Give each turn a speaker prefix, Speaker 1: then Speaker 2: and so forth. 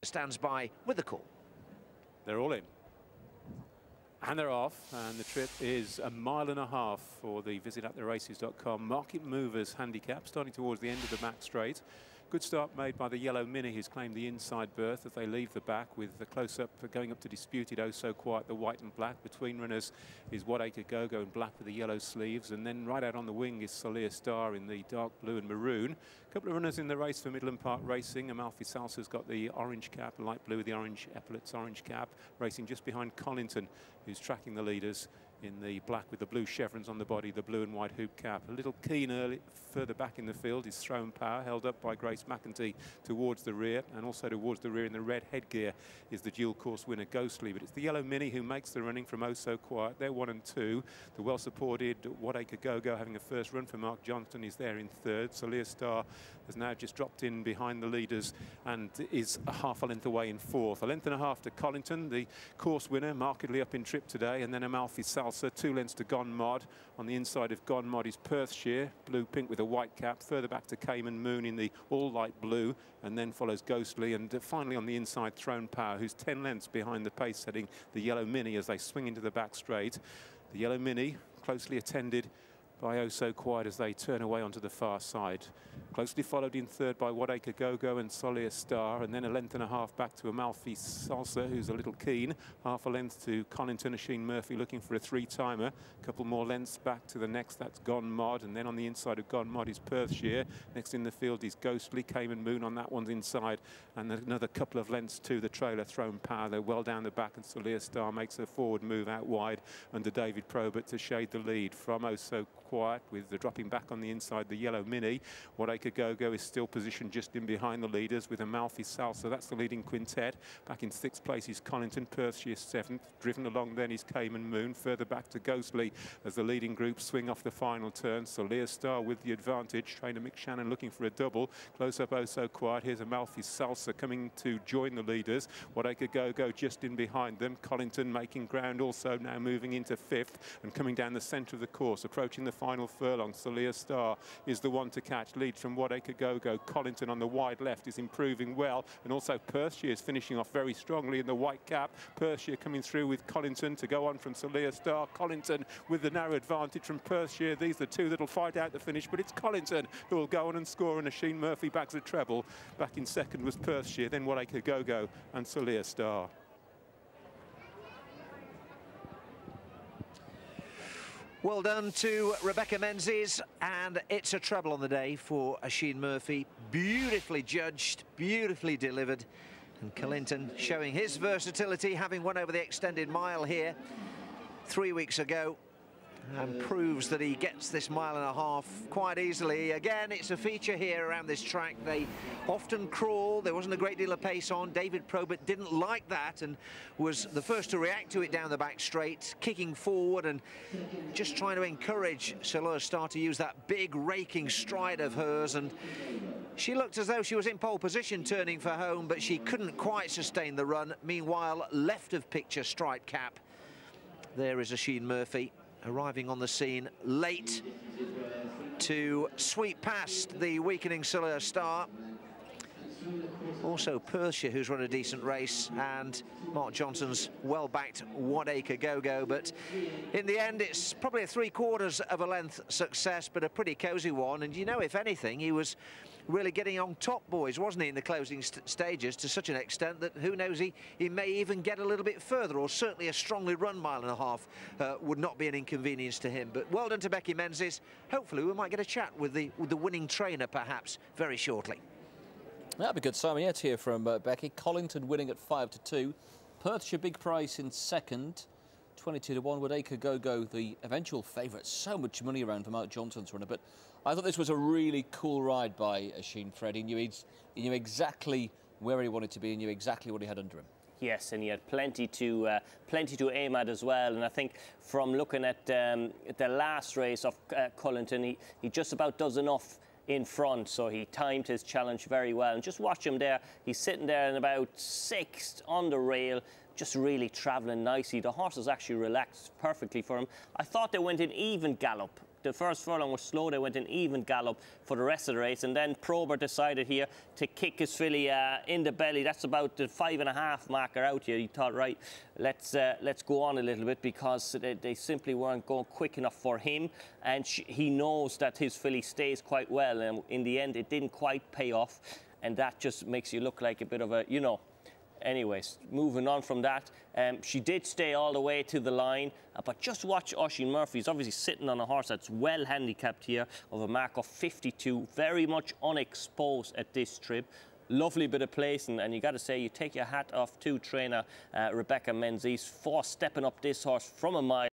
Speaker 1: stands by with the call.
Speaker 2: They're all in. And they're off, and the trip is 1.5 miles for the visitattheraces.com Market Movers handicap, starting towards the end of the back straight. Good start made by the Yellow Mini, who's claimed the inside berth as they leave the back, with the close-up going up to Disputed, Oh So Quiet, the white and black. Between runners is What Acre Go-Go in black with the yellow sleeves, and then right out on the wing is Solia Star in the dark blue and maroon. A couple of runners in the race for Midland Park Racing. Amalfi Salsa's got the orange cap, light blue with the orange epaulets, orange cap, racing just behind Collington, who's tracking the leaders in the black with the blue chevrons on the body, the blue and white hoop cap. A little keen early, further back in the field is Throne Power, held up by Grace McEntee towards the rear, and also towards the rear in the red headgear is the dual course winner Ghostly. But it's the Yellow Mini who makes the running from Oh So Quiet. They're 1 and 2. The well supported What Acre Go-Go having a first run for Mark Johnston is there in third. Solia Star has now just dropped in behind the leaders and is a half a length away in fourth. A length and a half to Collington, the course winner, markedly up in trip today, and then Amalfi Salsa, 2 lengths to Gone Mod. On the inside of Gone Mod is Perthshire, blue-pink with a white cap. Further back to Cayman Moon in the all-light blue, and then follows Ghostly. And finally on the inside, Throne Power, who's 10 lengths behind the pace-setting the Yellow Mini as they swing into the back straight. The Yellow Mini closely attended by Oh So Quiet as they turn away onto the far side. Closely followed in third by What Acre Go-Go and Solia Star, and then a length and a half back to Amalfi Salsa, who's a little keen. Half a length to Collington, Sheen Murphy looking for a 3-timer. A couple more lengths back to the next, that's Gone Mod, and then on the inside of Gone Mod is Perthshire. Next in the field is Ghostly, Cayman Moon on that one's inside, and another couple of lengths to the trailer, Throne Power. They're well down the back, and Solia Star makes a forward move out wide under David Probert to shade the lead from Oh So Quiet, with the dropping back on the inside the Yellow Mini. What Acre Go-Go is still positioned just in behind the leaders with Amalfi Salsa. That's the leading quintet. Back in 6th place is Collington, Perthshire 7th. Driven along then is Cayman Moon. Further back to Ghostly as the leading group swing off the final turn. Solia Star with the advantage. Trainer Mick Shannon looking for a double. Close up Oh So Quiet. Here's Amalfi Salsa coming to join the leaders. What Acre Go-Go just in behind them. Collington making ground also, now moving into 5th and coming down the centre of the course, approaching the final furlong. Solia Star is the one to catch. Lead from What Acre Go-Go. Collington on the wide left is improving well, and also Perthshire is finishing off very strongly in the white cap. Perthshire coming through with Collington to go on from Solia Star. Collington with the narrow advantage from Perthshire. These are the two that'll fight out the finish, but it's Collington who will go on and score, and Sheen Murphy bags a treble. Back in second was Perthshire, then What Acre Go-Go and Solia Star.
Speaker 1: Well done to Rebecca Menzies, and it's a treble on the day for Sheen Murphy. Beautifully judged, beautifully delivered, and Collington showing his versatility, having won over the extended mile here 3 weeks ago, and proves that he gets this 1.5 miles quite easily. Again, it's a feature here around this track. They often crawl. There wasn't a great deal of pace on. David Probert didn't like that and was the first to react to it down the back straight, kicking forward and just trying to encourage Solia Star to use that big raking stride of hers. And she looked as though she was in pole position turning for home, but she couldn't quite sustain the run. Meanwhile, left of picture stripe cap, there is Sheen Murphy, arriving on the scene late to sweep past the weakening Solia Star. Also Perthshire, who's run a decent race, and Mark Johnson's well-backed What Acre Go-Go. But in the end, it's probably a 3/4 of a length success, but a pretty cosy one. And you know, if anything, he was really getting on top, boys, wasn't he, in the closing stages, to such an extent that who knows, he may even get a little bit further, or certainly a strongly run 1.5 miles would not be an inconvenience to him. But well done to Becky Menzies. Hopefully we might get a chat with the winning trainer perhaps very shortly.
Speaker 3: That'd be good, Simon. Yeah, to hear from Becky. Collington winning at 5-2. Perthshire big price in second, 22-1. What Acre Go-Go the eventual favourite. So much money around for Mark Johnson's runner, but I thought this was a really cool ride by Sheen. Fred. He knew exactly where he wanted to be. He knew exactly what he had under him.
Speaker 4: Yes, and he had plenty to aim at as well. And I think from looking at the last race of Collington, he just about does enough in front, so he timed his challenge very well. And just watch him there. He's sitting there in about 6th on the rail, just really travelling nicely. The horse has actually relaxed perfectly for him. I thought they went in even gallop the first furlong was slow. They went in even gallop for the rest of the race, and then Prober decided here to kick his filly in the belly. That's about the 5.5 marker out here. He thought, right, let's go on a little bit, because they simply weren't going quick enough for him, and he knows that his filly stays quite well, and in the end it didn't quite pay off, and that just makes you look like a bit of a, you know. Anyways, moving on from that, she did stay all the way to the line, but just watch Oisin Murphy. He's obviously sitting on a horse that's well handicapped here, of a mark of 52, very much unexposed at this trip. Lovely bit of place, and you got to say, you take your hat off to trainer Rebecca Menzies for stepping up this horse from a mile